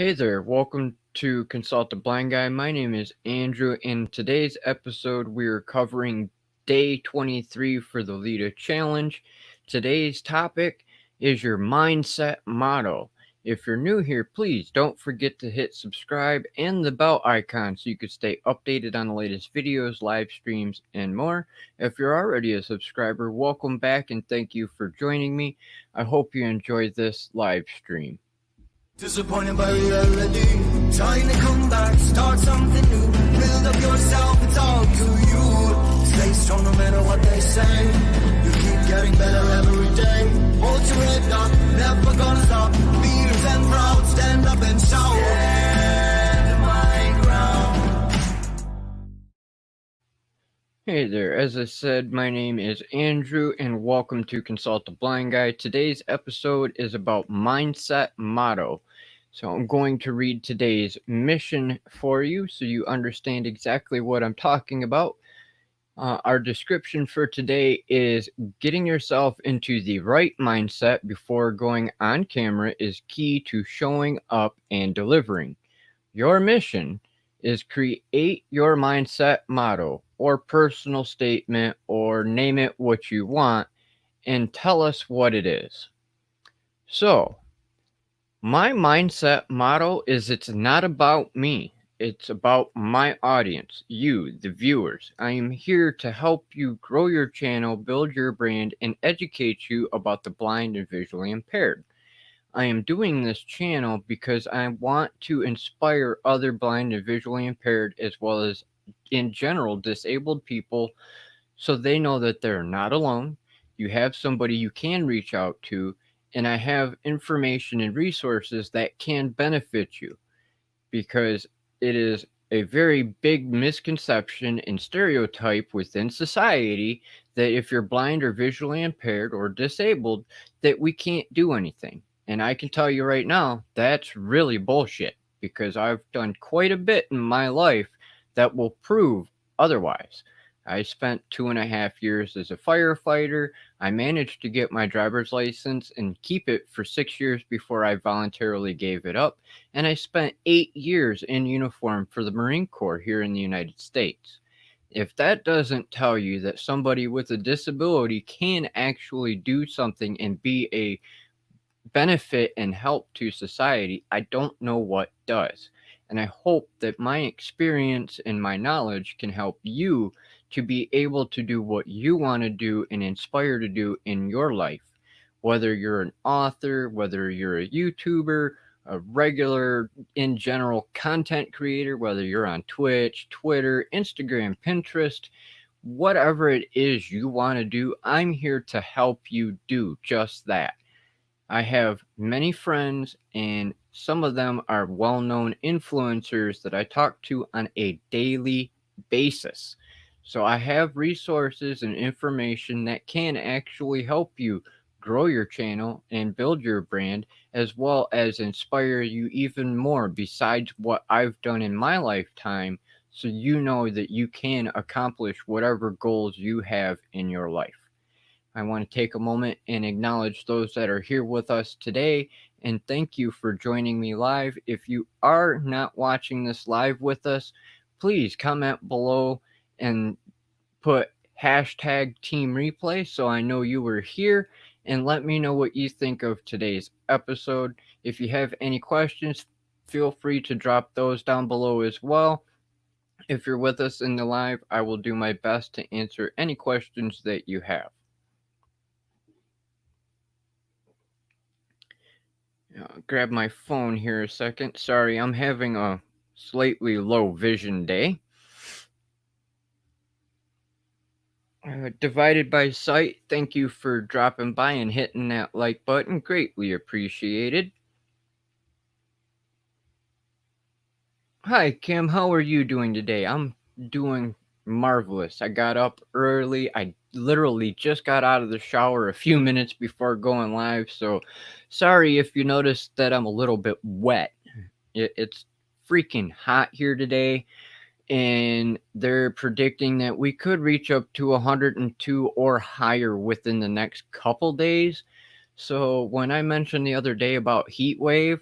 Hey there, welcome to Consult the Blind Guy. My name is Andrew. In today's episode, we are covering day 23 for the Leda Challenge. Today's topic is your mindset motto. If you're new here, please don't forget to hit subscribe and the bell icon so you can stay updated on the latest videos, live streams, and more. If you're already a subscriber, welcome back and thank you for joining me. I hope you enjoyed this live stream. Disappointed by reality, trying to come back, start something new, build up yourself, it's all to you. Stay strong no matter what they say, you keep getting better every day. Hold your head up, never gonna stop, feelings and proud, stand up and shout. Stand my ground. Hey there, as I said, my name is Andrew and welcome to Consult the Blind Guy. Today's episode is about mindset motto. So I'm going to read today's mission for you so you understand exactly what I'm talking about. Our description for today is getting yourself into the right mindset before going on camera is key to showing up and delivering. Your mission is create your mindset motto or personal statement or name it what you want and tell us what it is. So, my mindset motto is it's not about me. It's about my audience, you, the viewers. I am here to help you grow your channel, build your brand, and educate you about the blind and visually impaired. I am doing this channel because I want to inspire other blind and visually impaired as well as in general disabled people so they know that they're not alone. You have somebody you can reach out to, and I have information and resources that can benefit you because it is a very big misconception and stereotype within society that if you're blind or visually impaired or disabled, that we can't do anything. And I can tell you right now, that's really bullshit because I've done quite a bit in my life that will prove otherwise. I spent 2.5 years as a firefighter. I managed to get my driver's license and keep it for 6 years before I voluntarily gave it up. And I spent 8 years in uniform for the Marine Corps here in the United States. If that doesn't tell you that somebody with a disability can actually do something and be a benefit and help to society, I don't know what does. And I hope that my experience and my knowledge can help you to be able to do what you want to do and inspire to do in your life. Whether you're an author, whether you're a YouTuber, a regular in general content creator, whether you're on Twitch, Twitter, Instagram, Pinterest, whatever it is you want to do, I'm here to help you do just that. I have many friends, and some of them are well known influencers that I talk to on a daily basis. So I have resources and information that can actually help you grow your channel and build your brand, as well as inspire you even more besides what I've done in my lifetime, so you know that you can accomplish whatever goals you have in your life. I want to take a moment and acknowledge those that are here with us today and thank you for joining me live. If you are not watching this live with us, please comment below and put hashtag team replay so I know you were here and let me know what you think of today's episode. If you have any questions, feel free to drop those down below as well. If you're with us in the live, I will do my best to answer any questions that you have. Grab my phone here a second. Sorry, I'm having a slightly low vision day. Divided by sight, thank you for dropping by and hitting that like button. Greatly appreciated. Hi, Kim. How are you doing today? I'm doing marvelous. I got up early. I literally just got out of the shower a few minutes before going live. So sorry if you noticed that I'm a little bit wet. It's freaking hot here today. And they're predicting that we could reach up to 102 or higher within the next couple days. So when I mentioned the other day about heat wave,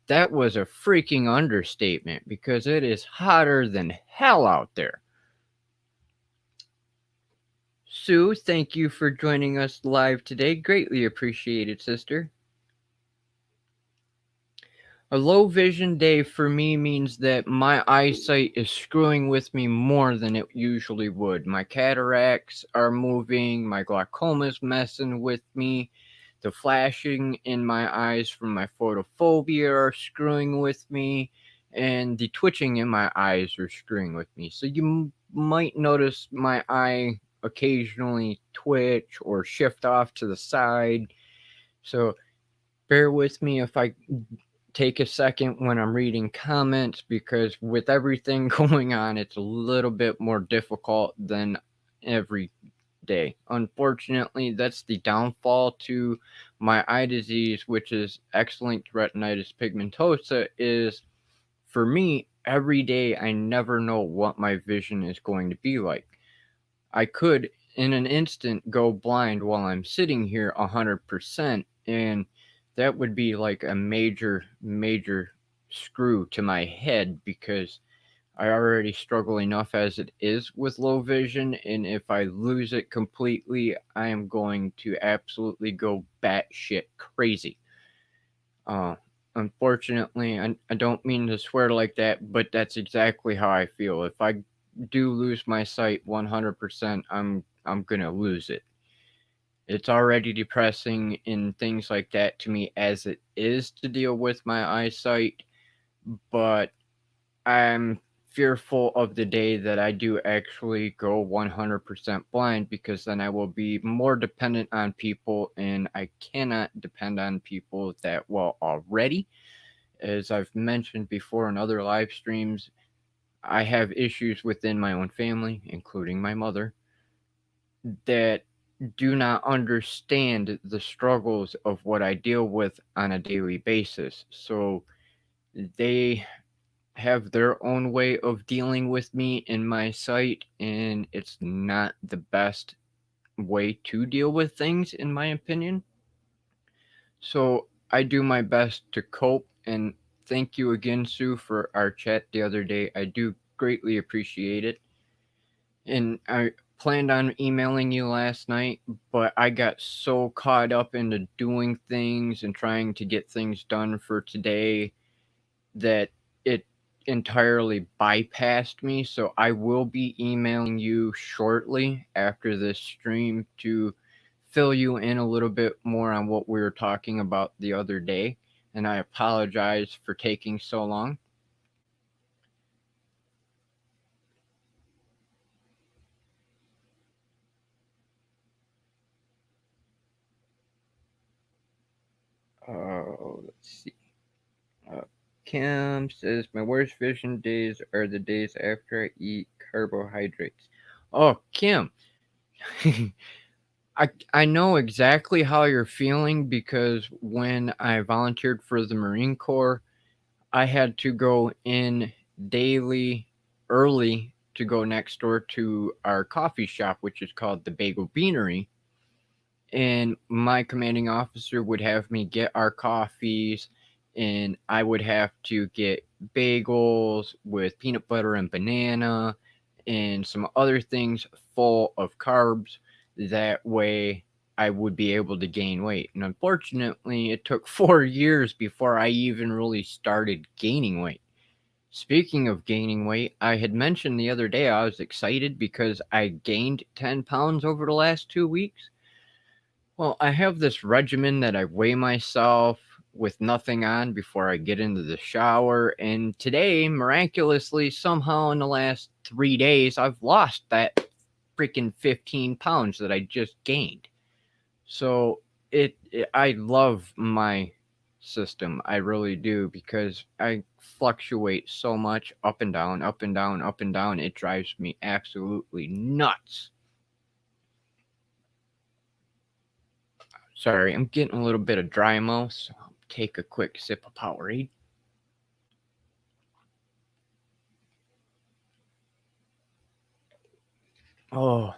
That was a freaking understatement because it is hotter than hell out there. Sue, thank you for joining us live today. Greatly appreciated, sister. A low vision day for me means that my eyesight is screwing with me more than it usually would. My cataracts are moving, my glaucoma's messing with me, the flashing in my eyes from my photophobia are screwing with me, and the twitching in my eyes are screwing with me. So you might notice my eye occasionally twitch or shift off to the side. So bear with me if I take a second when I'm reading comments because with everything going on, it's a little bit more difficult than every day. Unfortunately, that's the downfall to my eye disease, which is X-linked retinitis pigmentosa, is for me, every day I never know what my vision is going to be like. I could in an instant go blind while I'm sitting here 100%, and that would be like a major screw to my head because I already struggle enough as it is with low vision, and if I lose it completely, I am going to absolutely go batshit crazy. Uh, Unfortunately, I don't mean to swear like that, but that's exactly how I feel. If I do lose my sight 100%, I'm gonna lose it. It's already depressing in things like that to me as it is to deal with my eyesight, but I'm fearful of the day that I do actually go 100% blind because then I will be more dependent on people and I cannot depend on people that well already. As I've mentioned before in other live streams, I have issues within my own family, including my mother, that do not understand the struggles of what I deal with on a daily basis. So they have their own way of dealing with me in my sight, and it's not the best way to deal with things, in my opinion. So I do my best to cope, and thank you again, Sue, for our chat the other day. I do greatly appreciate it. And I planned on emailing you last night, but I got so caught up into doing things and trying to get things done for today that it entirely bypassed me. So I will be emailing you shortly after this stream to fill you in a little bit more on what we were talking about the other day. And I apologize for taking so long. Let's see. Uh, Kim says, my worst vision days are the days after I eat carbohydrates. Oh, Kim, I know exactly how you're feeling because when I volunteered for the Marine Corps, I had to go in daily early to go next door to our coffee shop, which is called the Bagel Beanery. And my commanding officer would have me get our coffees, and I would have to get bagels with peanut butter and banana and some other things full of carbs. That way I would be able to gain weight. And unfortunately, it took 4 years before I even really started gaining weight. Speaking of gaining weight, I had mentioned the other day I was excited because I gained 10 pounds over the last 2 weeks. Well, I have this regimen that I weigh myself with nothing on before I get into the shower. And today, miraculously, somehow in the last 3 days, I've lost that freaking 15 pounds that I just gained. So I love my system. I really do because I fluctuate so much up and down, up and down, up and down. It drives me absolutely nuts. Sorry, I'm getting a little bit of dry mouth, so I'll take a quick sip of Powerade. Oh,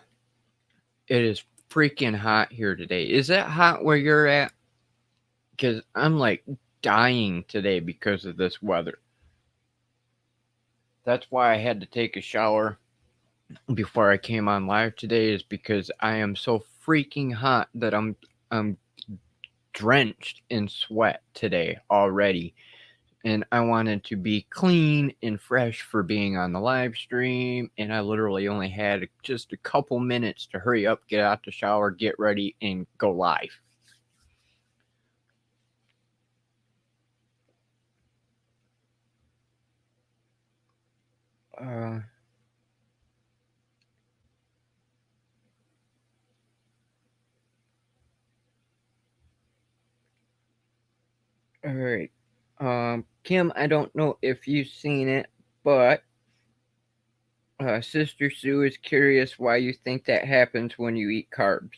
it is freaking hot here today. Is it hot where you're at? Because I'm like dying today because of this weather. That's why I had to take a shower before I came on live today, is because I am so freaking hot that I'm drenched in sweat today already. And I wanted to be clean and fresh for being on the live stream, and I literally only had just a couple minutes to hurry up, get out the shower, get ready, and go live. Uh, all right. Kim, I don't know if you've seen it, but Sister Sue is curious why you think that happens when you eat carbs.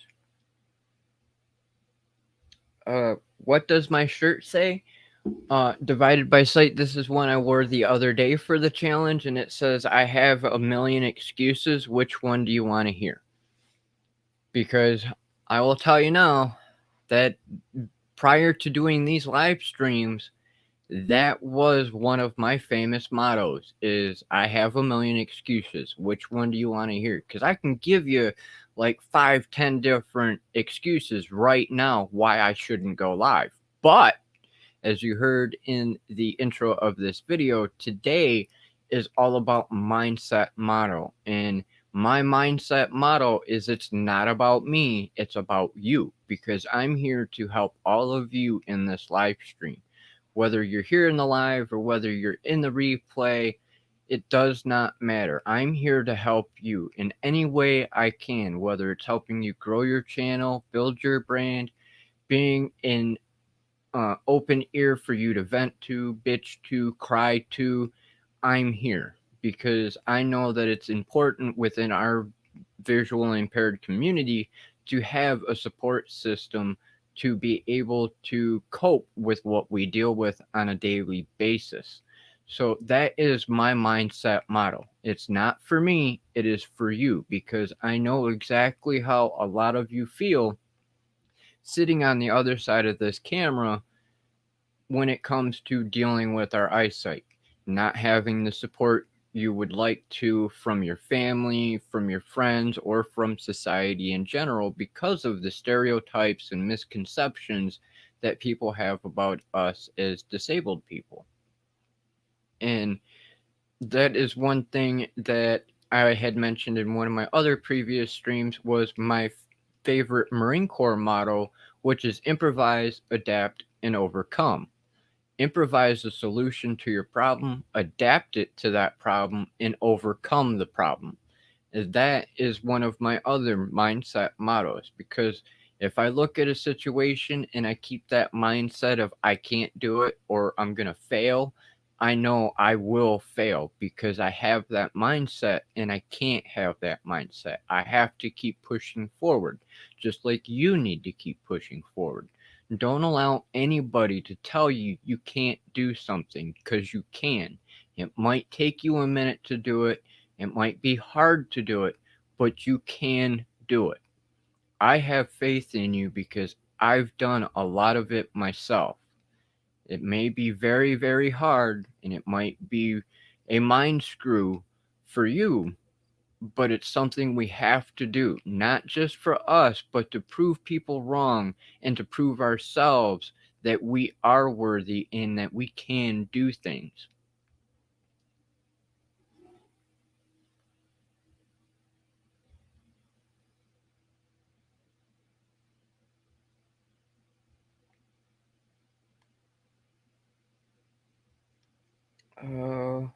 What does my shirt say? Divided by sight. This is one I wore the other day for the challenge, and it says, I have a million excuses. Which one do you want to hear? Because I will tell you now that prior to doing these live streams, that was one of my famous mottos, is I have a million excuses. Which one do you want to hear? Because I can give you like 5, 10 different excuses right now why I shouldn't go live. But as you heard in the intro of this video, today is all about mindset motto. And my mindset motto is, it's not about me, it's about you, because I'm here to help all of you in this live stream. Whether you're here in the live or whether you're in the replay, it does not matter. I'm here to help you in any way I can, whether it's helping you grow your channel, build your brand, being an open ear for you to vent to, bitch to, cry to. I'm here because I know that it's important within our visual impaired community to have a support system to be able to cope with what we deal with on a daily basis. So that is my mindset model. It's not for me, it is for you, because I know exactly how a lot of you feel sitting on the other side of this camera when it comes to dealing with our eyesight, not having the support you would like to from your family, from your friends, or from society in general because of the stereotypes and misconceptions that people have about us as disabled people. And that is one thing that I had mentioned in one of my other previous streams, was my favorite Marine Corps motto, which is improvise, adapt, and overcome. Improvise a solution to your problem, adapt it to that problem, and overcome the problem. That is one of my other mindset mottos, because if I look at a situation and I keep that mindset of I can't do it or I'm going to fail, I know I will fail because I have that mindset, and I can't have that mindset. I have to keep pushing forward, just like you need to keep pushing forward. Don't allow anybody to tell you you can't do something, because you can. It might take you a minute to do it. It might be hard to do it, but you can do it. I have faith in you because I've done a lot of it myself. It may be very, very hard, and it might be a mind screw for you, but it's something we have to do, not just for us, but to prove people wrong and to prove ourselves that we are worthy and that we can do things. Uh,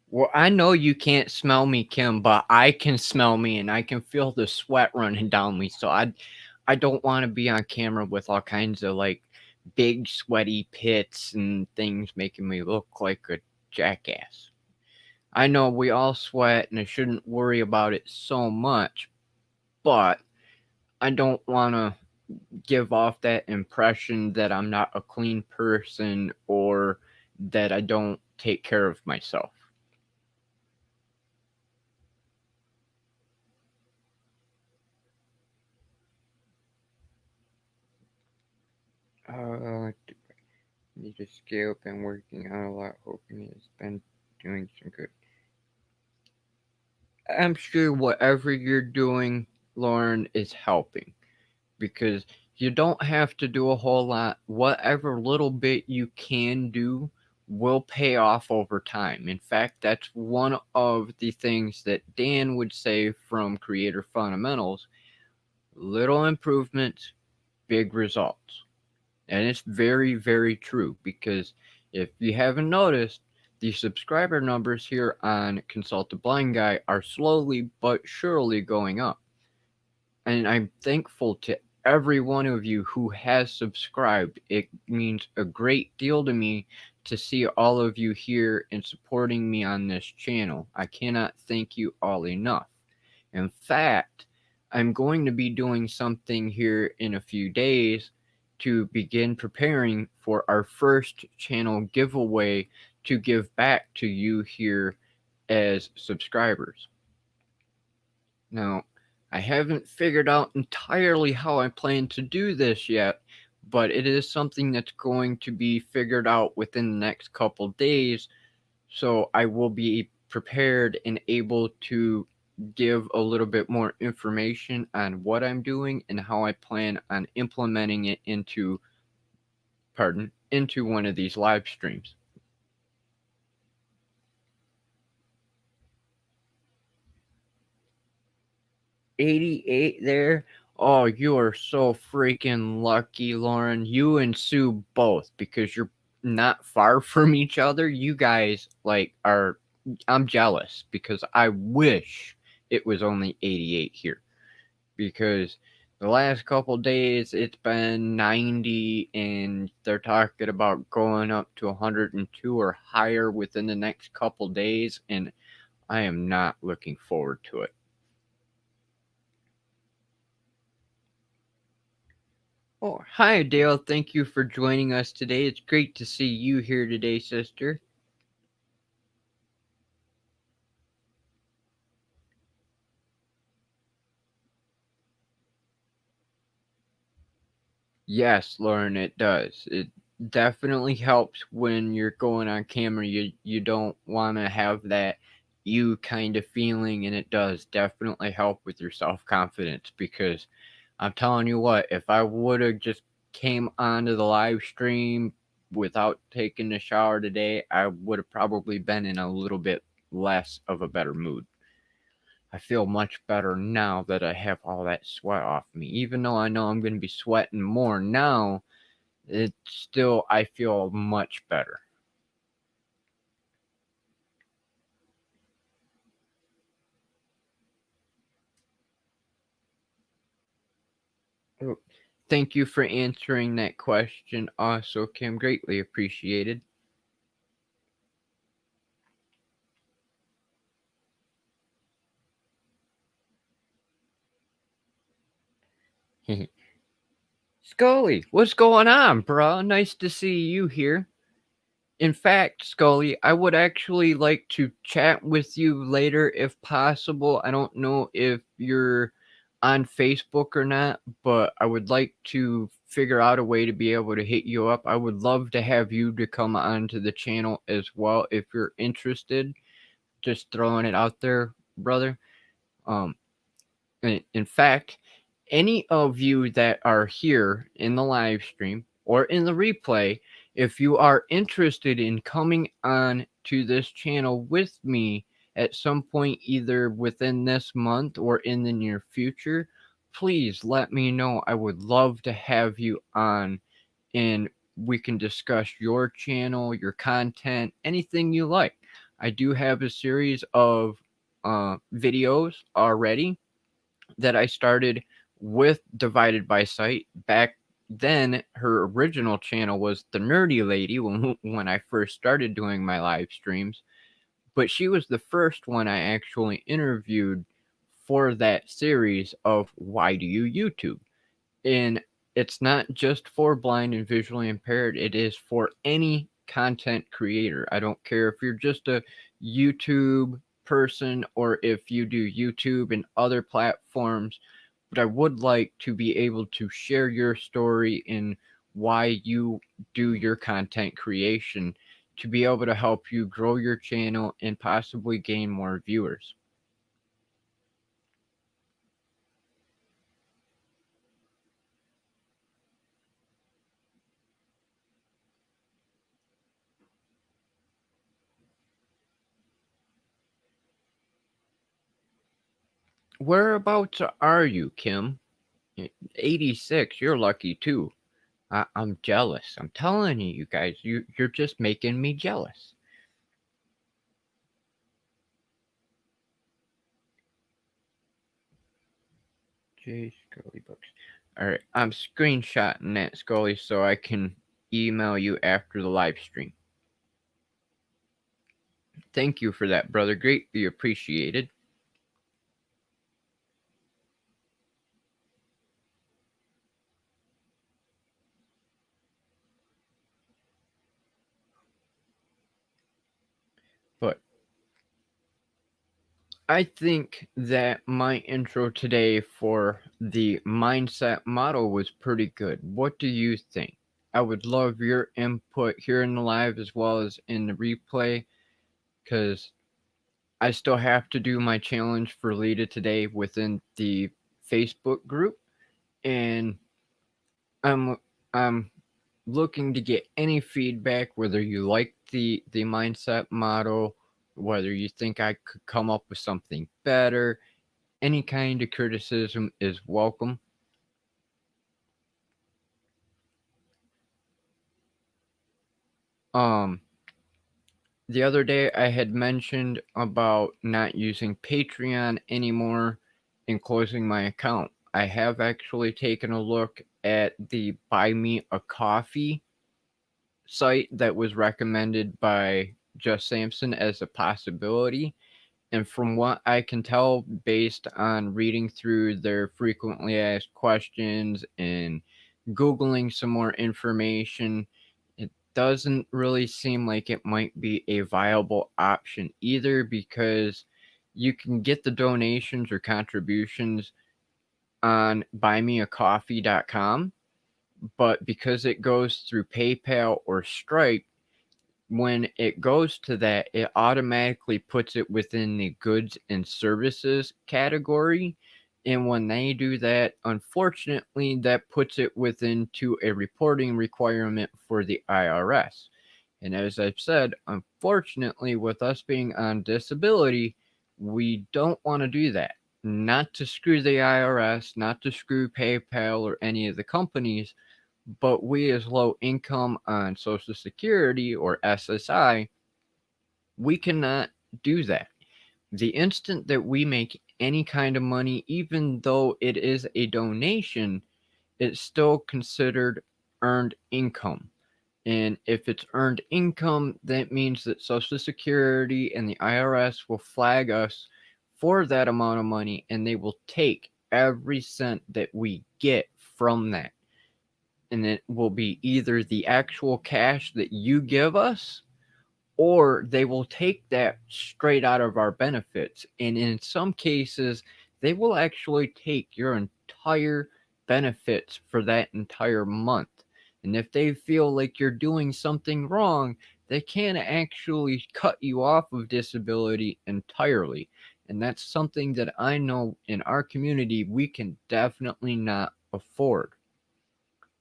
well, I know you can't smell me, Kim, but I can smell me, and I can feel the sweat running down me. So I don't want to be on camera with all kinds of like big sweaty pits and things making me look like a jackass. I know we all sweat and I shouldn't worry about it so much, but I don't want to give off that impression that I'm not a clean person or that I don't take care of myself. Need to scale. Been working on a lot, hoping it's been doing some good. I'm sure whatever you're doing, Lauren, is helping because you don't have to do a whole lot. Whatever little bit you can do will pay off over time. In fact, that's one of the things that Dan would say from Creator Fundamentals: little improvements, big results. And it's very, very true because if you haven't noticed, the subscriber numbers here on Consult the Blind Guy are slowly but surely going up. And I'm thankful to every one of you who has subscribed. It means a great deal to me to see all of you here and supporting me on this channel. I cannot thank you all enough. In fact, I'm going to be doing something here in a few days to begin preparing for our first channel giveaway to give back to you here as subscribers. Now, I haven't figured out entirely how I plan to do this yet, but it is something that's going to be figured out within the next couple days, so I will be prepared and able to give a little bit more information on what I'm doing and how I plan on implementing it into one of these live streams. 88 there. Oh, you are so freaking lucky, Lauren. You and Sue both, because you're not far from each other. You guys are. I'm jealous because I wish it was only 88 here, because the last couple days it's been 90 and they're talking about going up to 102 or higher within the next couple days, and I am not looking forward to it. Oh, hi, Dale. Thank you for joining us today. It's great to see you here today, sister. Yes, Lauren, it does. It definitely helps when you're going on camera. You don't want to have that you kind of feeling, and it does definitely help with your self-confidence, because I'm telling you what, if I would have just came onto the live stream without taking a shower today, I would have probably been in a little bit less of a better mood. I feel much better now that I have all that sweat off me. Even though I know I'm going to be sweating more now, it's still, I feel much better. Oh, thank you for answering that question also, Kim. Greatly appreciated. Scully, what's going on, bruh? Nice to see you here. In fact, Scully, I would actually like to chat with you later if possible. I don't know if you're on Facebook or not, but I would like to figure out a way to be able to hit you up. I would love to have you to come onto the channel as well if you're interested. Just throwing it out there, brother. Um, in fact, any of you that are here in the live stream or in the replay, if you are interested in coming on to this channel with me at some point, either within this month or in the near future, please let me know. I would love to have you on, and we can discuss your channel, your content, anything you like. I do have a series of videos already that I started with Divided by Sight. Back then, her original channel was The Nerdy Lady when I first started doing my live streams, but she was the first one I actually interviewed for that series of Why Do You YouTube? And it's not just for blind and visually impaired, it is for any content creator. I don't care if you're just a YouTube person or if you do YouTube and other platforms, but I would like to be able to share your story and why you do your content creation to be able to help you grow your channel and possibly gain more viewers. Whereabouts are you, Kim? 86, you're lucky too. I'm jealous. I'm telling you, you guys, you're just making me jealous. J Scully Books. All right, I'm screenshotting that, Scully, so I can email you after the live stream. Thank you for that, brother. Greatly appreciated. But I think that my intro today for the mindset model was pretty good. What do you think? I would love your input here in the live as well as in the replay, because I still have to do my challenge for Leda today within the Facebook group, and I'm I'm looking to get any feedback, whether you like the mindset model, whether you think I could come up with something better. Any kind of criticism is welcome. Um, the other day I had mentioned about not using Patreon anymore and closing my account. I have actually taken a look at the Buy Me a Coffee site that was recommended by Just Sampson as a possibility. And from what I can tell, based on reading through their frequently asked questions and Googling some more information, it doesn't really seem like it might be a viable option either, because you can get the donations or contributions on buymeacoffee.com, but because it goes through PayPal or Stripe, when it goes to that, it automatically puts it within the goods and services category. And when they do that, unfortunately, that puts it within to a reporting requirement for the IRS. And as I've said, unfortunately, with us being on disability, we don't want to do that. Not to screw the IRS, not to screw PayPal or any of the companies, but we as low income on Social Security or SSI, we cannot do that. The instant that we make any kind of money, even though it is a donation, it's still considered earned income. And if it's earned income, that means that Social Security and the IRS will flag us for that amount of money, and they will take every cent that we get from that. And it will be either the actual cash that you give us, or they will take that straight out of our benefits. And in some cases, they will actually take your entire benefits for that entire month. And if they feel like you're doing something wrong, they can actually cut you off of disability entirely. And that's something that I know in our community we can definitely not afford.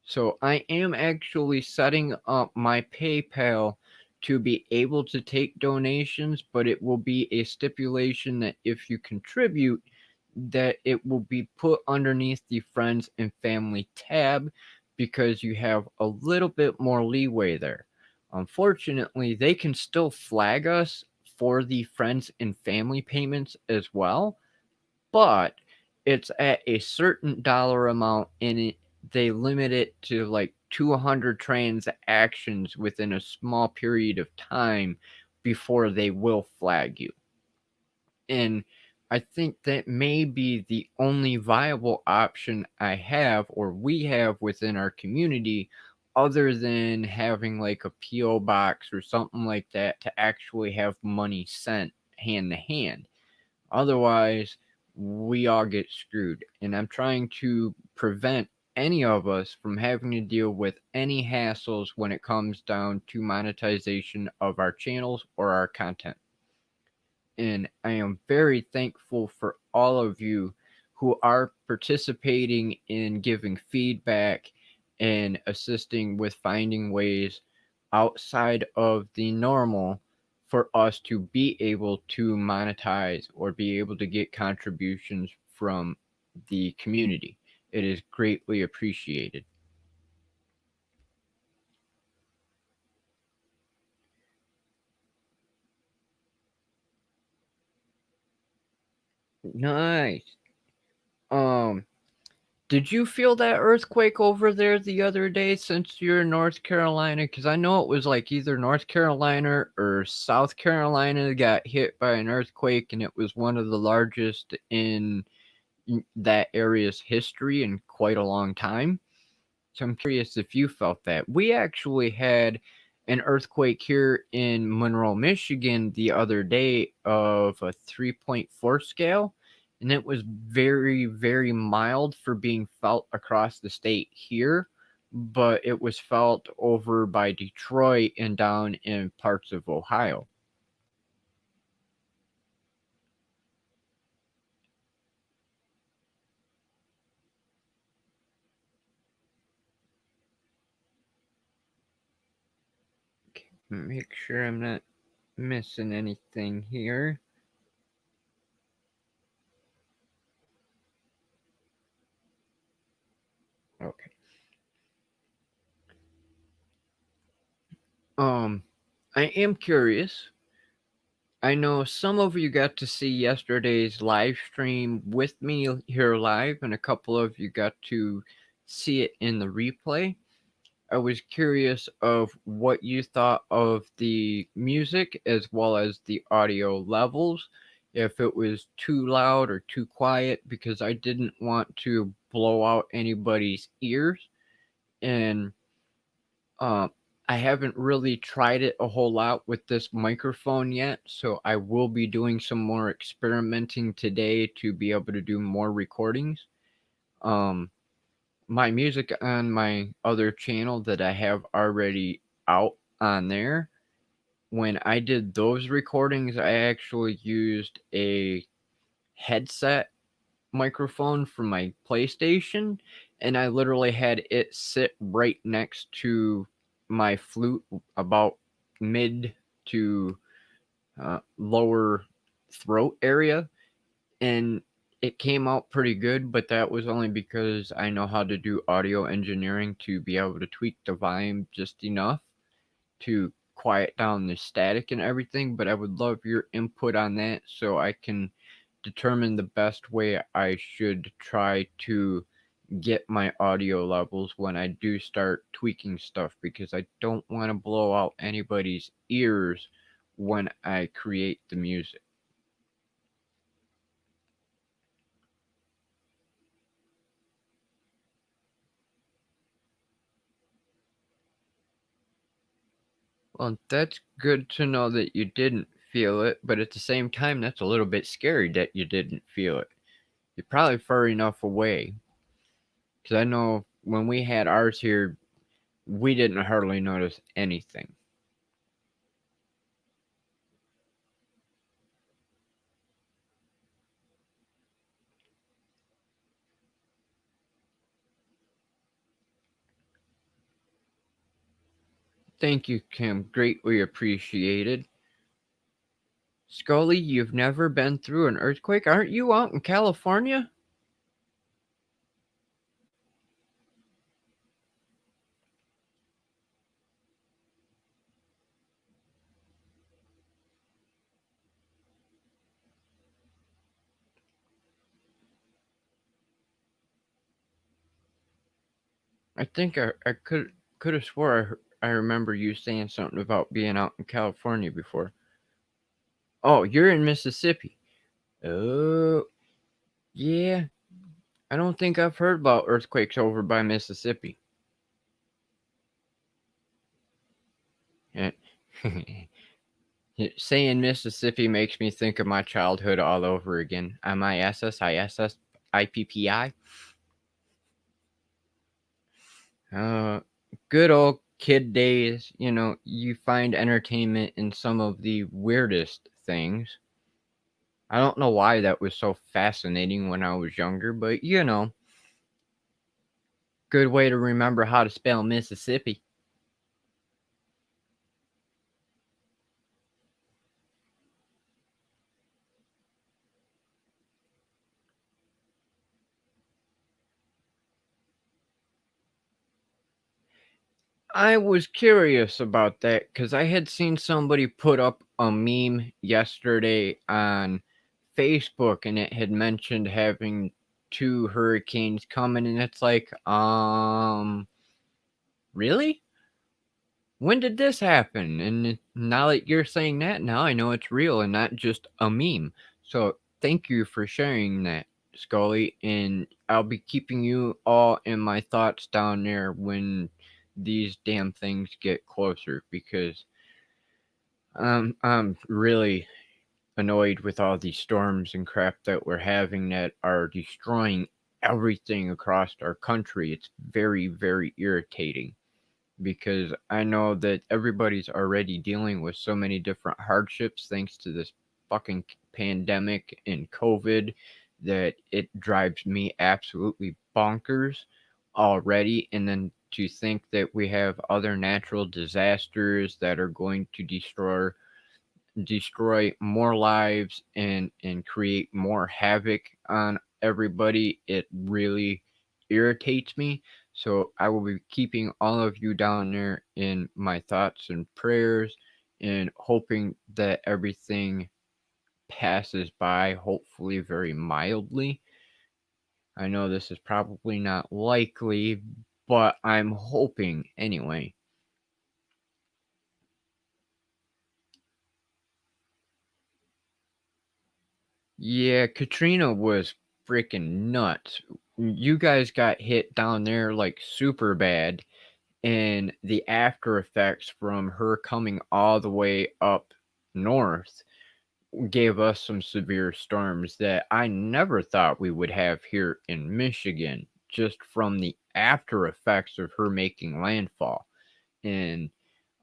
So I am actually setting up my PayPal to be able to take donations, but it will be a stipulation that if you contribute, that it will be put underneath the friends and family tab, because you have a little bit more leeway there. Unfortunately, they can still flag us for the friends and family payments as well, but it's at a certain dollar amount, and they limit it to like 200 transactions within a small period of time before they will flag you. And I think that may be the only viable option I have, or we have within our community, other than having like a PO box or something like that to actually have money sent hand to hand. Otherwise, we all get screwed. And I'm trying to prevent any of us from having to deal with any hassles when it comes down to monetization of our channels or our content. And I am very thankful for all of you who are participating in giving feedback and assisting with finding ways outside of the normal for us to be able to monetize or be able to get contributions from the community. It is greatly appreciated. Nice. Um, Did you feel that earthquake over there the other day since you're in North Carolina? Because I know it was like either North Carolina or South Carolina that got hit by an earthquake, and it was one of the largest in that area's history in quite a long time. So I'm curious if you felt that. We actually had an earthquake here in Monroe, Michigan the other day of a 3.4 scale, and it was very, very mild for being felt across the state here, but it was felt over by Detroit and down in parts of Ohio. Okay, make sure I'm not missing anything here. Okay. Um, I am curious. I know some of you got to see yesterday's live stream with me here live, and a couple of you got to see it in the replay. I was curious of what you thought of the music as well as the audio levels, if it was too loud or too quiet, because I didn't want to blow out anybody's ears. And uh, I haven't really tried it a whole lot with this microphone yet, so I will be doing some more experimenting today to be able to do more recordings. Um, my music on my other channel that I have already out on there, when I did those recordings, I actually used a headset microphone from my PlayStation, and I literally had it sit right next to my flute, about mid to lower throat area, and it came out pretty good. But that was only because I know how to do audio engineering to be able to tweak the volume just enough to quiet down the static and everything. But I would love your input on that so I can determine the best way I should try to get my audio levels when I do start tweaking stuff, because I don't want to blow out anybody's ears when I create the music. Well, that's good to know that you didn't feel it, but at the same time, that's a little bit scary that you didn't feel it. You're probably far enough away, because I know when we had ours here, we didn't hardly notice anything. Thank you, Kim. Greatly appreciated. Scully, you've never been through an earthquake? Aren't you out in California? I think I could have swore I remember you saying something about being out in California before. Oh, you're in Mississippi. Oh, yeah. I don't think I've heard about earthquakes over by Mississippi. Yeah. Saying Mississippi makes me think of my childhood all over again. MISSISSIPPI. Uh, Good old kid days, you find entertainment in some of the weirdest things. I don't know why that was so fascinating when I was younger, but good way to remember how to spell Mississippi. I was curious about that because I had seen somebody put up a meme yesterday on Facebook and it had mentioned having two hurricanes coming, and it's like, really? When did this happen? And now that you're saying that, now I know it's real and not just a meme. So thank you for sharing that, Scully. And I'll be keeping you all in my thoughts down there when these damn things get closer because I'm really annoyed with all these storms and crap that we're having that are destroying everything across our country. It's very, very irritating because I know that everybody's already dealing with so many different hardships thanks to this fucking pandemic and COVID that it drives me absolutely bonkers already. And then to think that we have other natural disasters that are going to destroy more lives and create more havoc on everybody, it really irritates me. So I will be keeping all of you down there in my thoughts and prayers and hoping that everything passes by, hopefully very mildly. I know this is probably not likely, but I'm hoping anyway. Yeah, Katrina was freaking nuts. You guys got hit down there like super bad, and the after effects from her coming all the way up north gave us some severe storms that I never thought we would have here in Michigan, just from the after effects of her making landfall. And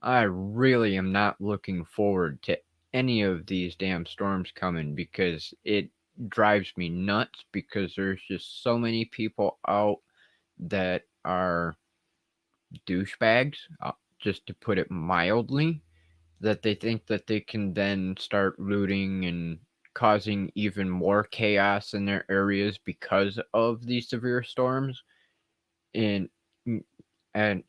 I really am not looking forward to any of these damn storms coming because it drives me nuts because there's just so many people out that are douchebags, just to put it mildly, that they think that they can then start looting and causing even more chaos in their areas because of these severe storms. And and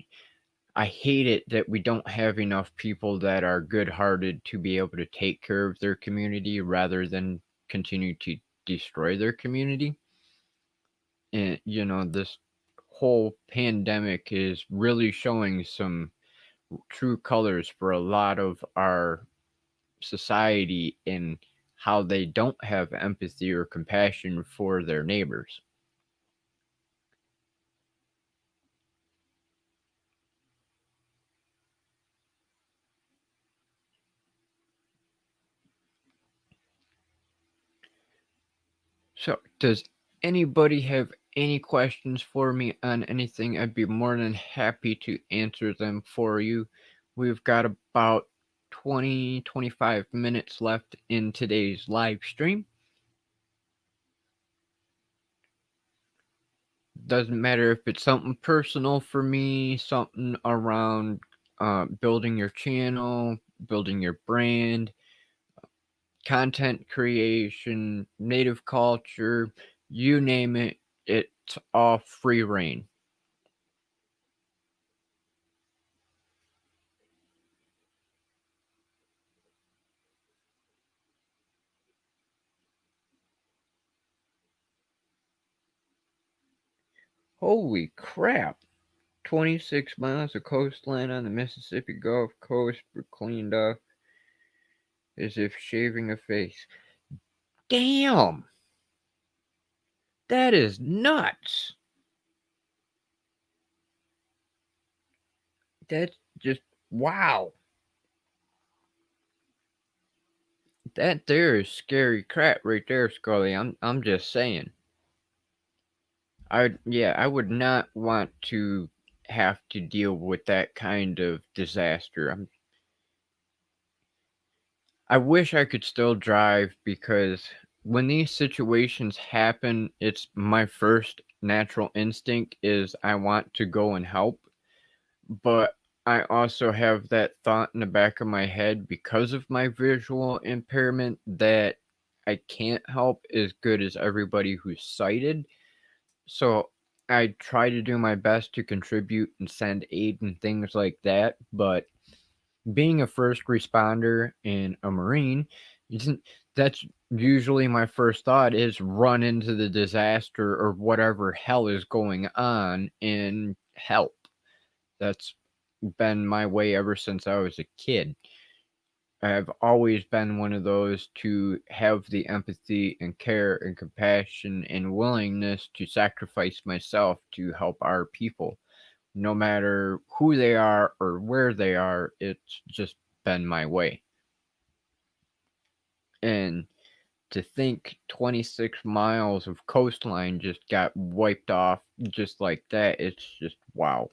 I hate it that we don't have enough people that are good-hearted to be able to take care of their community rather than continue to destroy their community. And this whole pandemic is really showing some true colors for a lot of our society in how they don't have empathy or compassion for their neighbors. So, does anybody have any questions for me on anything? I'd be more than happy to answer them for you. We've got about 25 minutes left in today's live stream. Doesn't matter if it's something personal for me, something around building your channel, building your brand, content creation, native culture, you name it, it's all free reign. Holy crap! 26 miles of coastline on the Mississippi Gulf Coast were cleaned up as if shaving a face. Damn! That is nuts! That's just wow. That there is scary crap right there, Scully. I'm just saying. I would not want to have to deal with that kind of disaster. I wish I could still drive because when these situations happen, it's my first natural instinct is I want to go and help, but I also have that thought in the back of my head because of my visual impairment that I can't help as good as everybody who's sighted. So I try to do my best to contribute and send aid and things like that, but being a first responder and a marine isn't that's usually my first thought is run into the disaster or whatever hell is going on and help. That's been my way ever since I was a kid. I've always been one of those to have the empathy and care and compassion and willingness to sacrifice myself to help our people. No matter who they are or where they are, it's just been my way. And to think 26 miles of coastline just got wiped off just like that, it's just wow.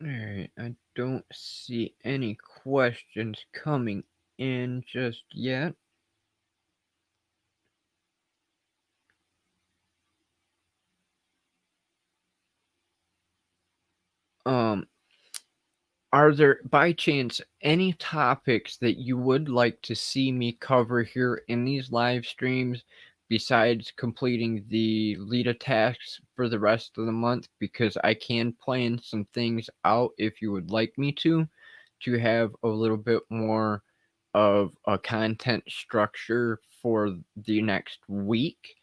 Alright, I don't see any questions coming in just yet. Um, Are there, by chance, any topics that you would like to see me cover here in these live streams besides completing the Leda tasks for the rest of the month? Because I can plan some things out if you would like me to have a little bit more of a content structure for the next week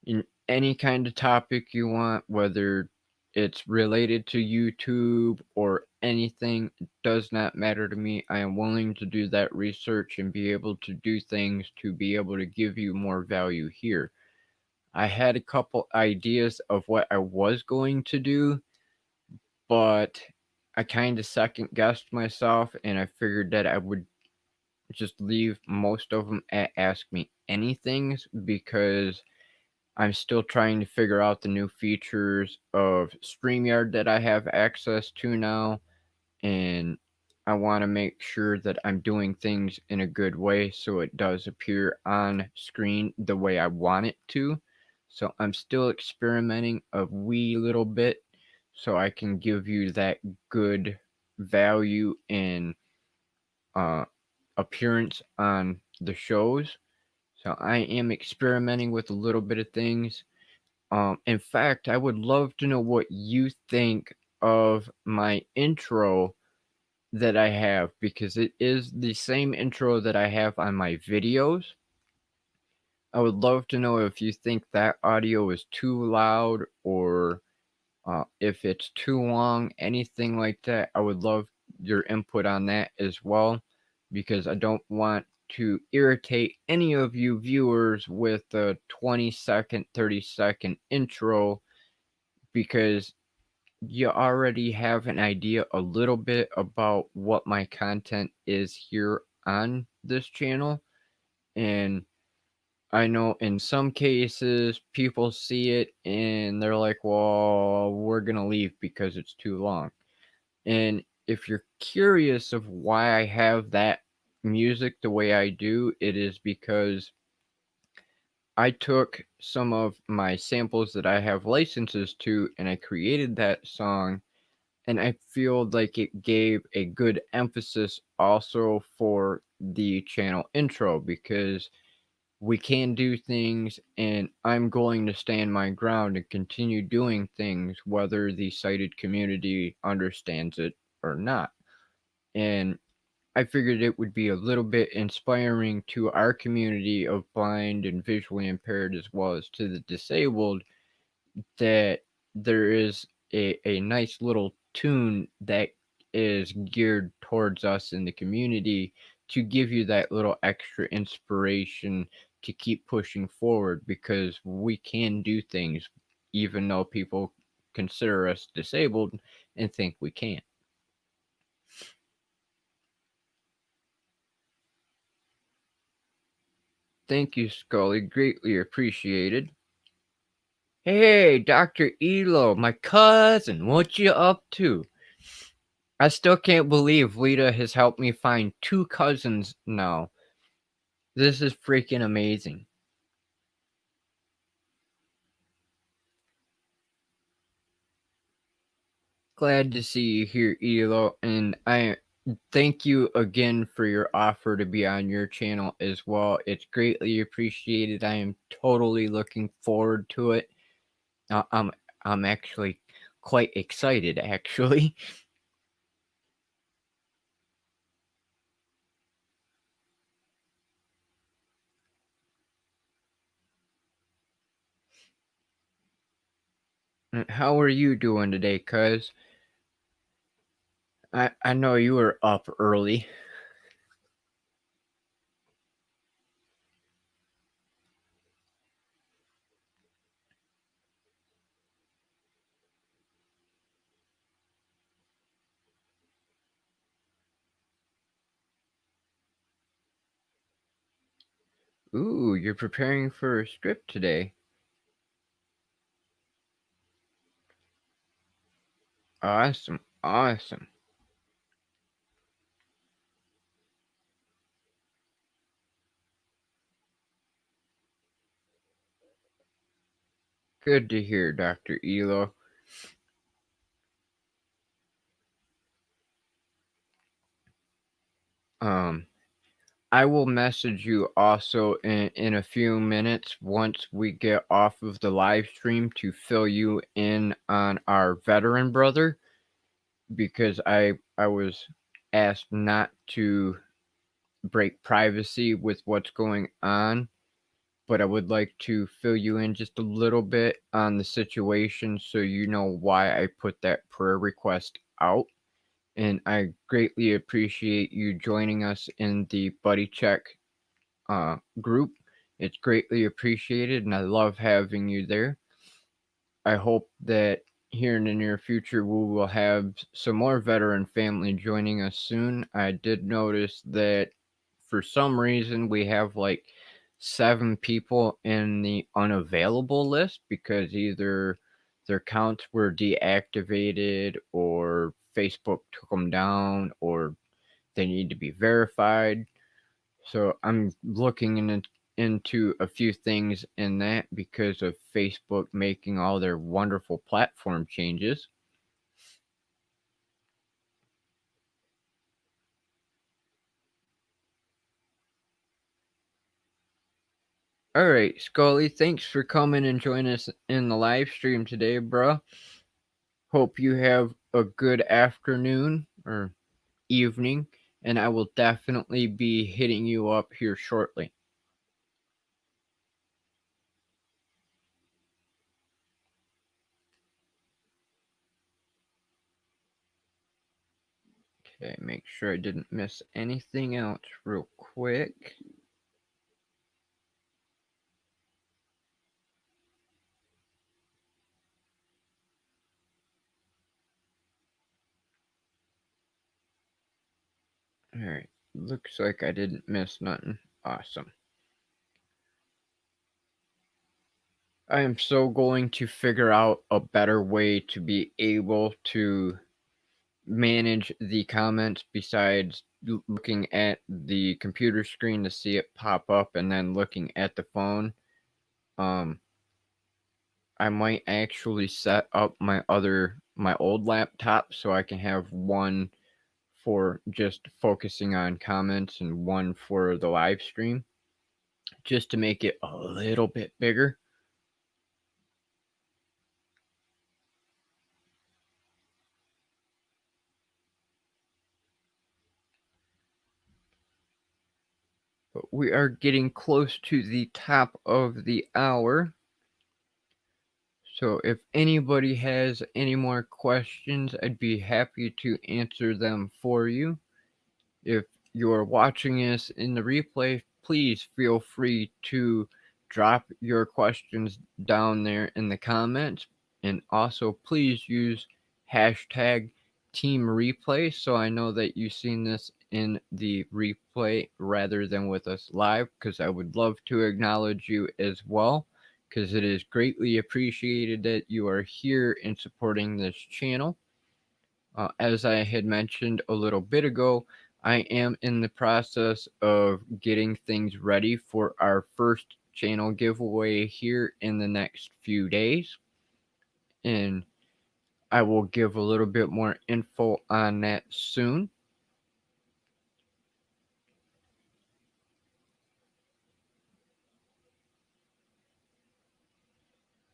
in any kind of topic you want, whether it's related to YouTube or anything, it does not matter to me. I am willing to do that research and be able to do things to be able to give you more value here. I had a couple ideas of what I was going to do, but I kind of second guessed myself and I figured that I would just leave most of them at Ask Me Anythings because I'm still trying to figure out the new features of StreamYard that I have access to now, and I want to make sure that I'm doing things in a good way so it does appear on screen the way I want it to. So I'm still experimenting a wee little bit so I can give you that good value and uh, appearance on the shows. So I am experimenting with a little bit of things. In fact, I would love to know what you think of my intro that I have because it is the same intro that I have on my videos. I would love to know if you think that audio is too loud or if it's too long, anything like that. I would love your input on that as well because I don't want to irritate any of you viewers with a 20-second, 30-second intro because you already have an idea a little bit about what my content is here on this channel. And I know in some cases people see it and they're like, well, we're going to leave because it's too long. And if you're curious of why I have that music the way I do, it is because I took some of my samples that I have licenses to and I created that song. And I feel like it gave a good emphasis also for the channel intro because we can do things and I'm going to stand my ground and continue doing things whether the sighted community understands it or not. And I figured it would be a little bit inspiring to our community of blind and visually impaired as well as to the disabled that there is a nice little tune that is geared towards us in the community to give you that little extra inspiration to keep pushing forward because we can do things even though people consider us disabled and think we can't. Thank you, Scully. Greatly appreciated. Hey, Dr. Elo, my cousin, what you up to? I still can't believe Leda has helped me find 2 cousins now. This is freaking amazing. Glad to see you here, Elo, and I thank you again for your offer to be on your channel as well. It's greatly appreciated. I am totally looking forward to it. Uh, I'm I'm actually quite excited, actually. How are you doing today, cuz? I know you were up early. Ooh, you're preparing for a script today. Awesome, awesome. Good to hear, Dr. Elo. Um, I will message you also in a few minutes once we get off of the live stream to fill you in on our veteran brother because I was asked not to break privacy with what's going on, but I would like to fill you in just a little bit on the situation so you know why I put that prayer request out. And I greatly appreciate you joining us in the Buddy Check group. It's greatly appreciated, and I love having you there. I hope that here in the near future we will have some more veteran family joining us soon. I did notice that for some reason we have like 7 people in the unavailable list because either their accounts were deactivated or Facebook took them down or they need to be verified. So I'm looking into a few things in that because of Facebook making all their wonderful platform changes. All right, Scully, thanks for coming and joining us in the live stream today, bro. Hope you have a good afternoon or evening, and I will definitely be hitting you up here shortly. Okay, make sure I didn't miss anything else real quick. All right, looks like I didn't miss nothing. Awesome. I am so going to figure out a better way to be able to manage the comments besides looking at the computer screen to see it pop up and then looking at the phone. Um, I might actually set up my old laptop so I can have one for just focusing on comments and one for the live stream just to make it a little bit bigger. But we are getting close to the top of the hour. So if anybody has any more questions, I'd be happy to answer them for you. If you're watching us in the replay, please feel free to drop your questions down there in the comments. And also, please use hashtag Team Replay so I know that you've seen this in the replay rather than with us live, because I would love to acknowledge you as well, because it is greatly appreciated that you are here and supporting this channel. As I had mentioned a little bit ago, I am in the process of getting things ready for our first channel giveaway here in the next few days. And I will give a little bit more info on that soon.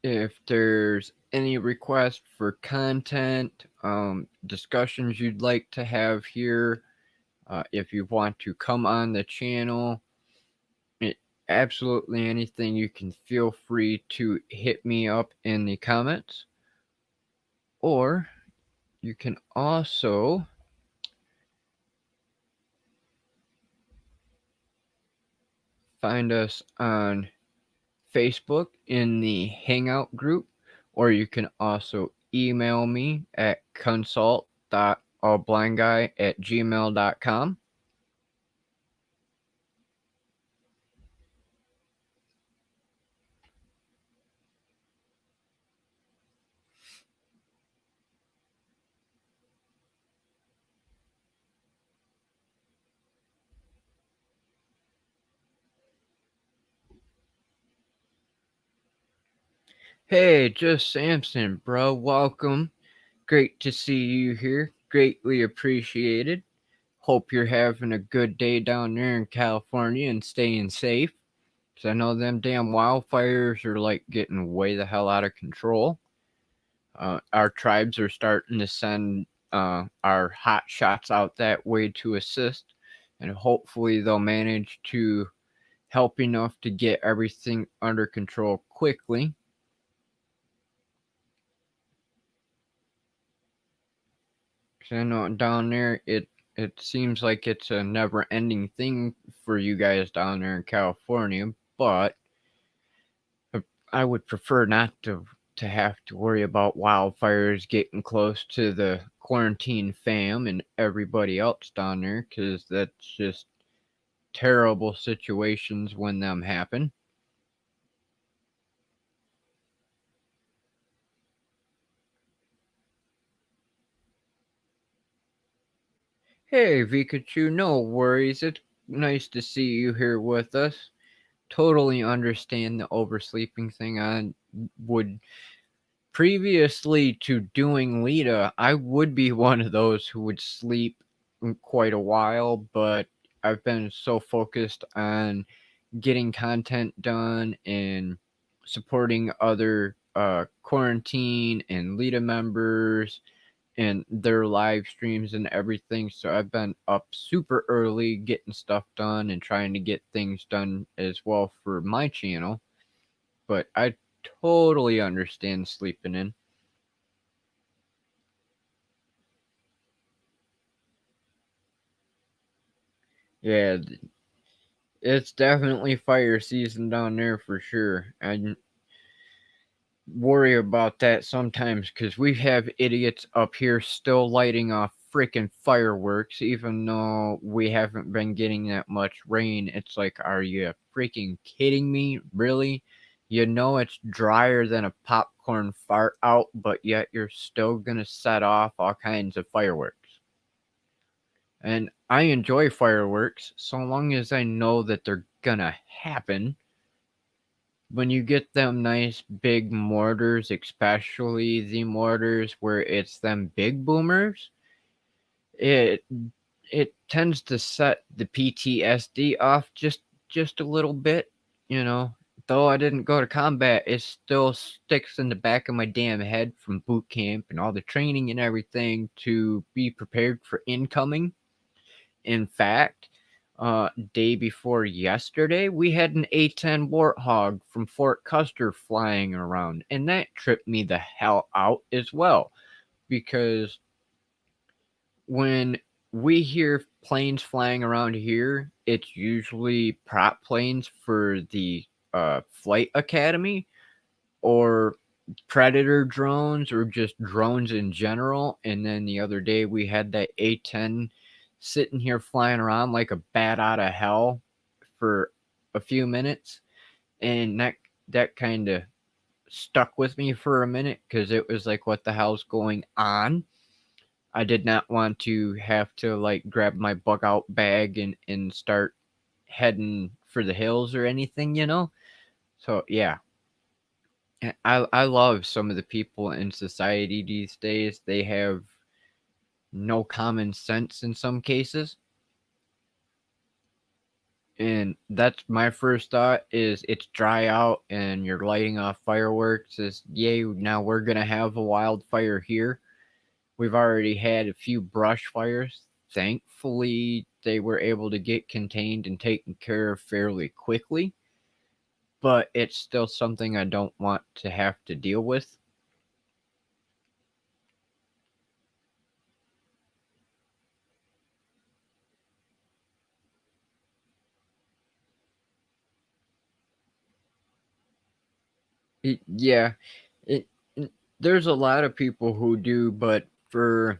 If there's any request for content, discussions you'd like to have here, if you want to come on the channel, it, absolutely anything, you can feel free to hit me up in the comments. Or you can also find us on Facebook in the Hangout group, or you can also email me at consult.allblindguy@gmail.com. Hey, just Samson, bro. Welcome. Great to see you here. Greatly appreciated. Hope you're having a good day down there in California and staying safe. Because I know them damn wildfires are like getting way the hell out of control. Our tribes are starting to send our hot shots out that way to assist. And hopefully they'll manage to help enough to get everything under control quickly. I know down there it seems like it's a never ending thing for you guys down there in California, but I would prefer not to have to worry about wildfires getting close to the quarantine fam and everybody else down there, because that's just terrible situations when them happen. Hey Pikachu, no worries. It's nice to see you here with us. Totally understand the oversleeping thing. I would previously to doing Leda, I would be one of those who would sleep quite a while, but I've been so focused on getting content done and supporting other quarantine and Leda members and their live streams and everything. So I've been up super early getting stuff done and trying to get things done as well for my channel. But I totally understand sleeping in. Yeah, it's definitely fire season down there for sure. I worry about that sometimes because we have idiots up here still lighting off freaking fireworks, even though we haven't been getting that much rain. It's like, are you freaking kidding me? Really? You know it's drier than a popcorn fart out, but yet you're still gonna set off all kinds of fireworks. And I enjoy fireworks so long as I know that they're gonna happen. When you get them nice big mortars, especially the mortars where it's them big boomers, it it tends to set the PTSD off just a little bit, you know. Though I didn't go to combat, it still sticks in the back of my damn head from boot camp and all the training and everything to be prepared for incoming. In fact, day before yesterday, we had an A-10 Warthog from Fort Custer flying around, and that tripped me the hell out as well, because when we hear planes flying around here, it's usually prop planes for the flight academy or predator drones or just drones in general. And then the other day we had that A-10 sitting here flying around like a bat out of hell for a few minutes, and that kind of stuck with me for a minute because it was like, what the hell's going on? I did not want to have to like grab my bug out bag and start heading for the hills or anything. So yeah, I love some of the people in society these days. They have no common sense in some cases. And that's my first thought is it's dry out and you're lighting off fireworks is yay, now we're gonna have a wildfire here. We've already had a few brush fires. Thankfully they were able to get contained and taken care of fairly quickly. But it's still something I don't want to have to deal with. Yeah, it, there's a lot of people who do, but for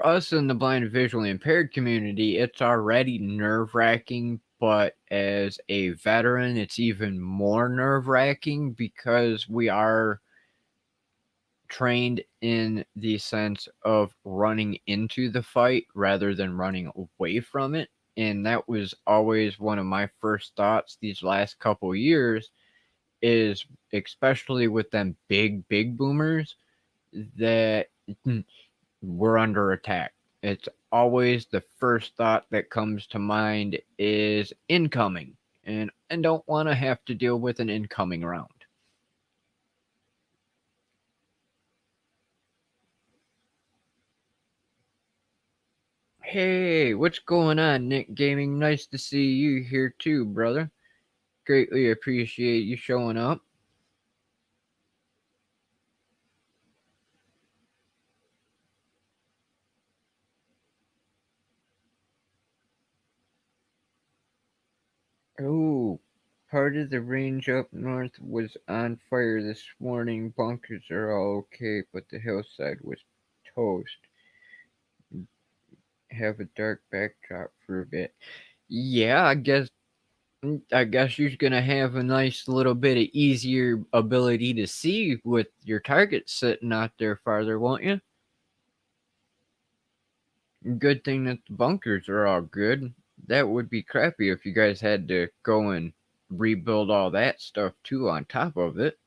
us in the blind and visually impaired community, it's already nerve wracking. But as a veteran, it's even more nerve wracking because we are trained in the sense of running into the fight rather than running away from it. And that was always one of my first thoughts these last couple years is especially with them big boomers that we're under attack. It's always the first thought that comes to mind is incoming, and I don't want to have to deal with an incoming round. Hey, what's going on, Nick Gaming? Nice to see you here too, brother. Greatly appreciate you showing up. Oh, part of the range up north was on fire this morning. Bunkers are all okay, but the hillside was toast. Have a dark backdrop for a bit. Yeah, I guess you're gonna have a nice little bit of easier ability to see with your target sitting out there farther, won't you? Good thing that the bunkers are all good. That would be crappy if you guys had to go and rebuild all that stuff too on top of it.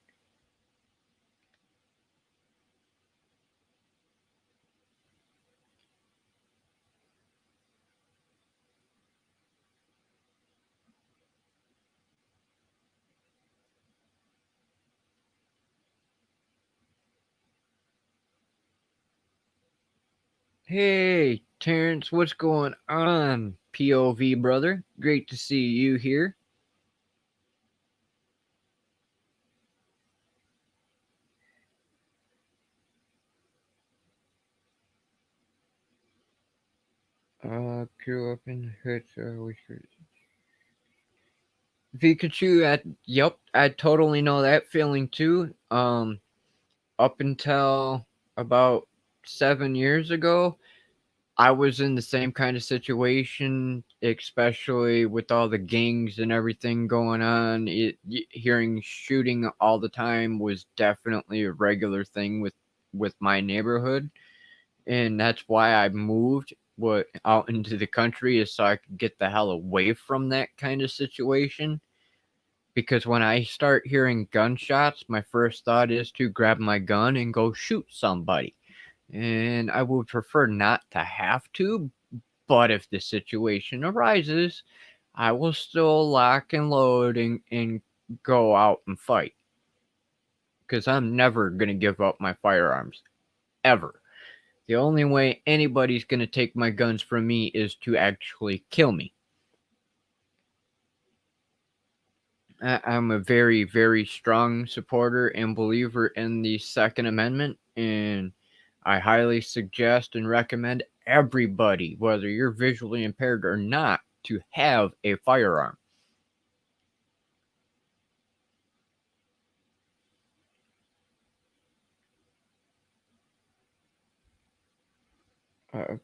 Hey, Terrence, what's going on? POV brother, great to see you here. Grew up in the hood, so I wish Pikachu. Yep, I totally know that feeling too. Up until about 7 years ago, I was in the same kind of situation, especially with all the gangs and everything going on. Hearing shooting all the time was definitely a regular thing with my neighborhood, and that's why I moved out into the country is so I could get the hell away from that kind of situation. Because when I start hearing gunshots, my first thought is to grab my gun and go shoot somebody. And I would prefer not to have to, but if the situation arises, I will still lock and load and go out and fight. Because I'm never going to give up my firearms. Ever. The only way anybody's going to take my guns from me is to actually kill me. I'm a very, very strong supporter and believer in the Second Amendment, and I highly suggest and recommend everybody, whether you're visually impaired or not, to have a firearm. Uh,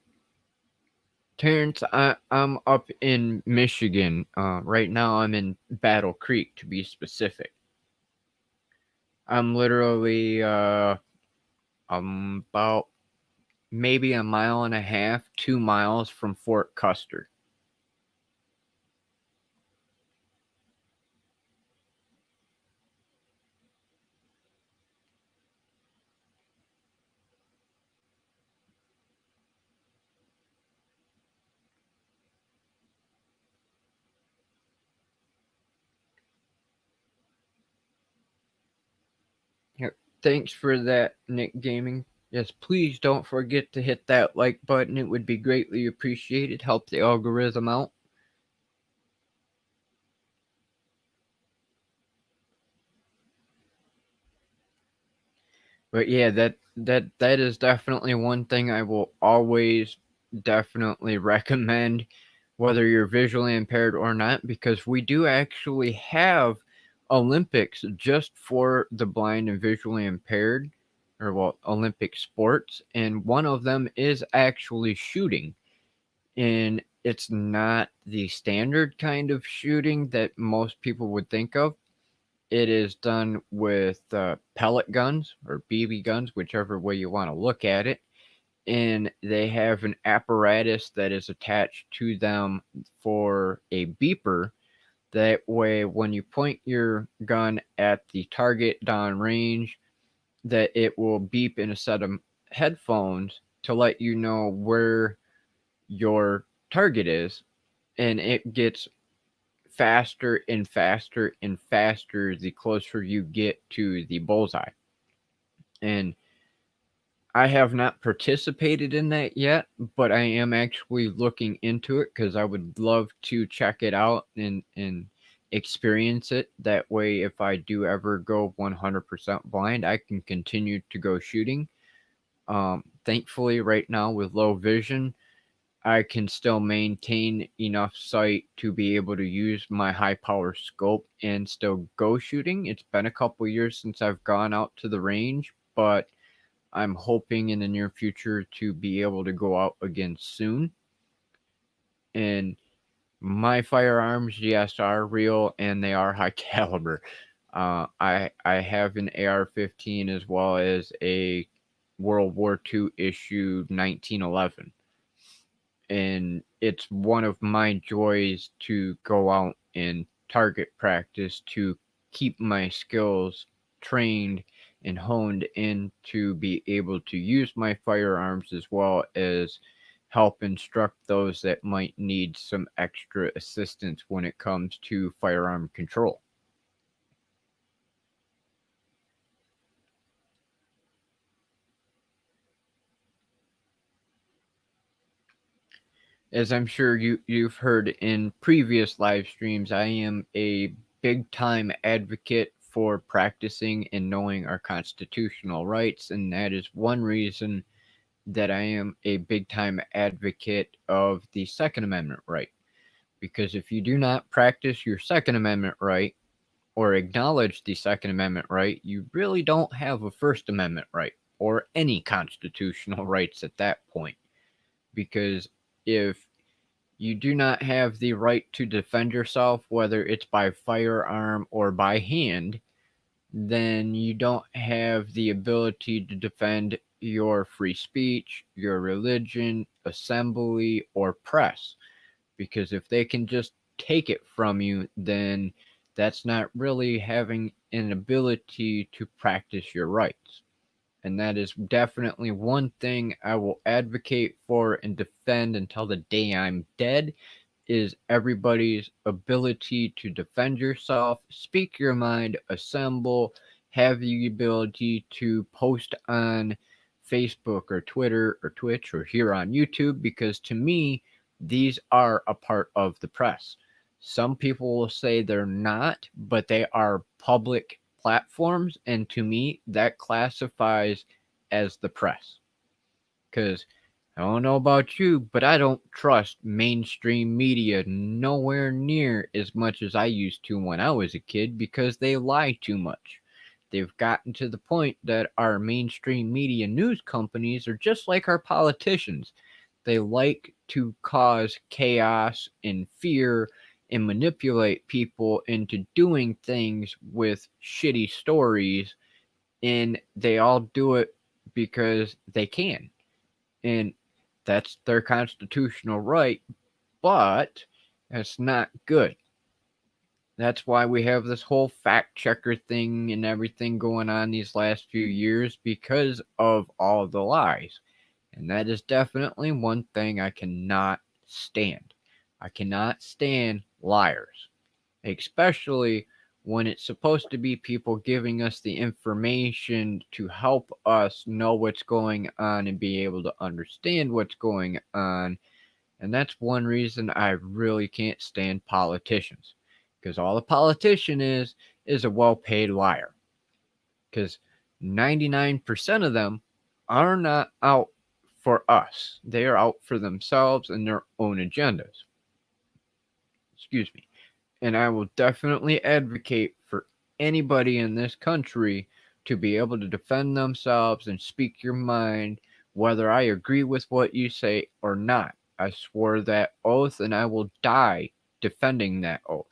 Terrence, I'm up in Michigan. Right now, I'm in Battle Creek, to be specific. I'm literally about maybe a mile and a half, 2 miles from Fort Custer. Yep. Thanks for that, Nick Gaming. Yes, please don't forget to hit that like button. It would be greatly appreciated. Help the algorithm out. But yeah, that is definitely one thing I will always definitely recommend, whether you're visually impaired or not, because we do actually have Olympics just for the blind and visually impaired, or well, Olympic sports, and one of them is actually shooting. And it's not the standard kind of shooting that most people would think of. It is done with pellet guns or BB guns, whichever way you want to look at it. And they have an apparatus that is attached to them for a beeper. That way, when you point your gun at the target down range, that it will beep in a set of headphones to let you know where your target is. And it gets faster and faster and faster the closer you get to the bullseye. And I have not participated in that yet, but I am actually looking into it because I would love to check it out and experience it. That way, if I do ever go 100% blind, I can continue to go shooting. Thankfully, right now with low vision, I can still maintain enough sight to be able to use my high power scope and still go shooting. It's been a couple years since I've gone out to the range, but I'm hoping in the near future to be able to go out again soon. And my firearms, yes, are real and they are high caliber. I have an AR-15 as well as a World War II issue 1911, and it's one of my joys to go out and target practice to keep my skills trained and honed in to be able to use my firearms as well as help instruct those that might need some extra assistance when it comes to firearm control. As I'm sure you've heard in previous live streams, I am a big time advocate for practicing and knowing our constitutional rights, and that is one reason that I am a big time advocate of the Second Amendment right. Because if you do not practice your Second Amendment right or acknowledge the Second Amendment right, you really don't have a First Amendment right or any constitutional rights at that point. Because if you do not have the right to defend yourself, whether it's by firearm or by hand, then you don't have the ability to defend your free speech, your religion, assembly, or press. Because if they can just take it from you, then that's not really having an ability to practice your rights. And that is definitely one thing I will advocate for and defend until the day I'm dead is everybody's ability to defend yourself, speak your mind, assemble, have the ability to post on Facebook or Twitter or Twitch or here on YouTube, because to me, these are a part of the press. Some people will say they're not, but they are public platforms, and to me, that classifies as the press. Because I don't know about you, but I don't trust mainstream media nowhere near as much as I used to when I was a kid because they lie too much. They've gotten to the point that our mainstream media news companies are just like our politicians. They like to cause chaos and fear and manipulate people into doing things with shitty stories, and they all do it because they can. And that's their constitutional right, but that's not good. That's why we have this whole fact checker thing and everything going on these last few years because of all the lies. And that is definitely one thing I cannot stand. I cannot stand liars, especially when it's supposed to be people giving us the information to help us know what's going on and be able to understand what's going on. And that's one reason I really can't stand politicians. Because all a politician is a well paid liar. Because 99% of them are not out for us, they are out for themselves and their own agendas. Excuse me. And I will definitely advocate for anybody in this country to be able to defend themselves and speak your mind, whether I agree with what you say or not. I swore that oath and I will die defending that oath.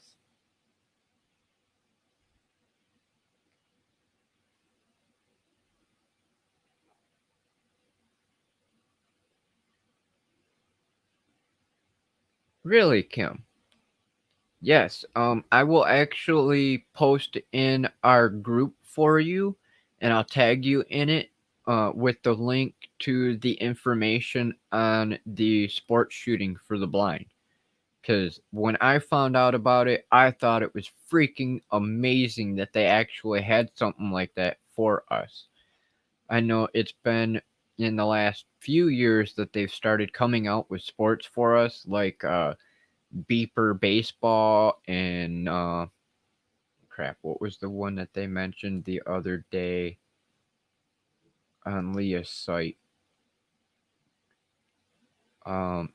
Really, Kim? Yes, I will actually post in our group for you, and I'll tag you in it with the link to the information on the sports shooting for the blind. Because when I found out about it, I thought it was freaking amazing that they actually had something like that for us. I know it's been in the last few years that they've started coming out with sports for us, like beeper baseball and crap, what was the one that they mentioned the other day on Leah's site?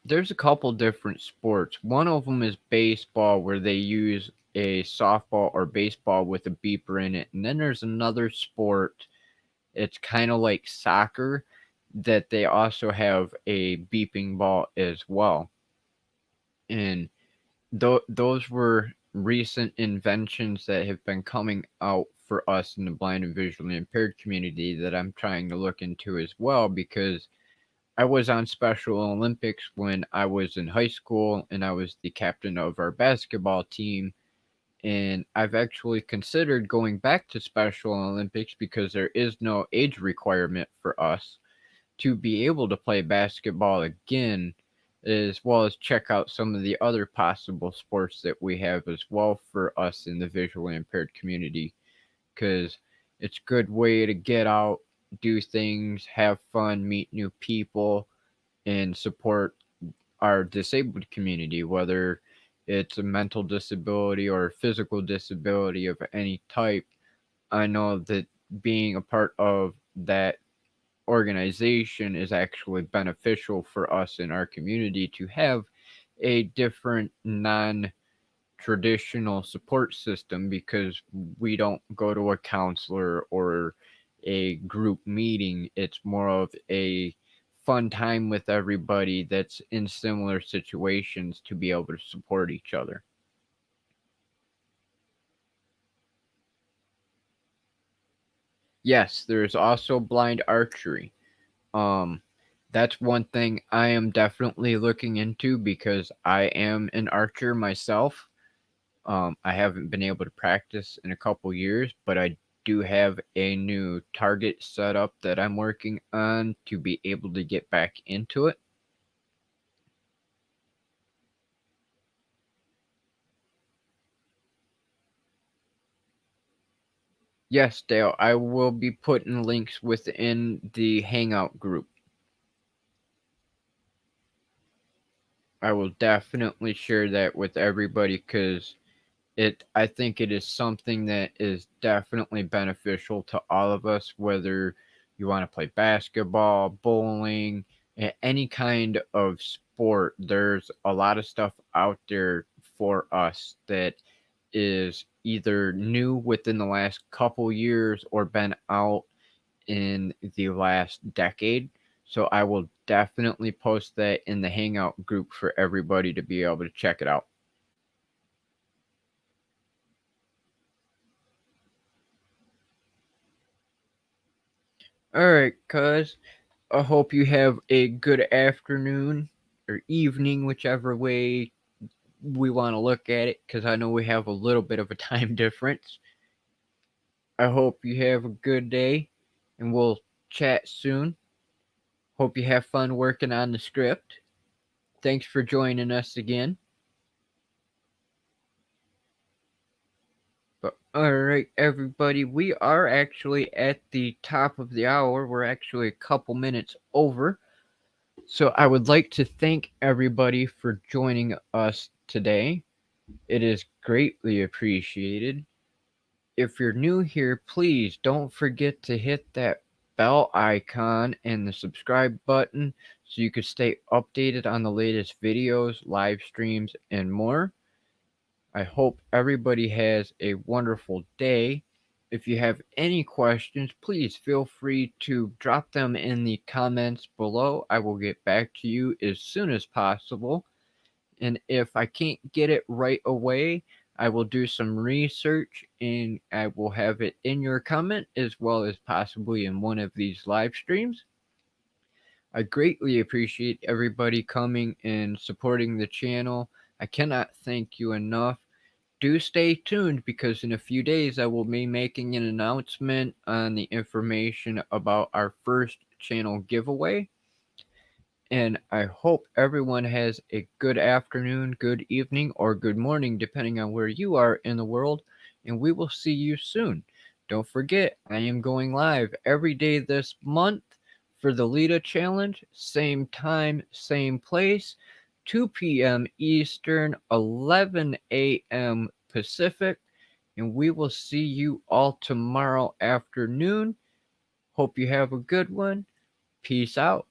There's a couple different sports. One of them is baseball, where they use a softball or baseball with a beeper in it, and then there's another sport. It's kind of like soccer, that they also have a beeping ball as well. And those were recent inventions that have been coming out for us in the blind and visually impaired community that I'm trying to look into as well, because I was on Special Olympics when I was in high school and I was the captain of our basketball team, and I've actually considered going back to Special Olympics because there is no age requirement for us to be able to play basketball again, as well as check out some of the other possible sports that we have as well for us in the visually impaired community, because it's a good way to get out, do things, have fun, meet new people, and support our disabled community, whether it's a mental disability or a physical disability of any type. I know that being a part of that organization is actually beneficial for us in our community to have a different non traditional support system, because we don't go to a counselor or a group meeting. It's more of a fun time with everybody that's in similar situations to be able to support each other. Yes, there's also blind archery. Um, that's one thing I am definitely looking into because I am an archer myself. I haven't been able to practice in a couple years, but I do have a new target set up that I'm working on to be able to get back into it. Yes, Dale, I will be putting links within the Hangout group. I will definitely share that with everybody because I think it is something that is definitely beneficial to all of us, whether you want to play basketball, bowling, any kind of sport. There's a lot of stuff out there for us that is either new within the last couple years or been out in the last decade. So I will definitely post that in the Hangout group for everybody to be able to check it out. All right, cuz I hope you have a good afternoon or evening, whichever way we want to look at it, because I know we have a little bit of a time difference. I hope you have a good day, and we'll chat soon. Hope you have fun working on the script. Thanks for joining us again. But alright, everybody, we are actually at the top of the hour. We're actually a couple minutes over. So I would like to thank everybody for joining us today. It is greatly appreciated. If you're new here, please don't forget to hit that bell icon and the subscribe button so you can stay updated on the latest videos, live streams, and more. I hope everybody has a wonderful day. If you have any questions, please feel free to drop them in the comments below. I will get back to you as soon as possible. And if I can't get it right away, I will do some research and I will have it in your comment as well as possibly in one of these live streams. I greatly appreciate everybody coming and supporting the channel. I cannot thank you enough. Do stay tuned because in a few days I will be making an announcement on the information about our first channel giveaway. And I hope everyone has a good afternoon, good evening, or good morning, depending on where you are in the world. And we will see you soon. Don't forget, I am going live every day this month for the Leda Challenge. Same time, same place, 2 p.m. Eastern, 11 a.m. Pacific. And we will see you all tomorrow afternoon. Hope you have a good one. Peace out.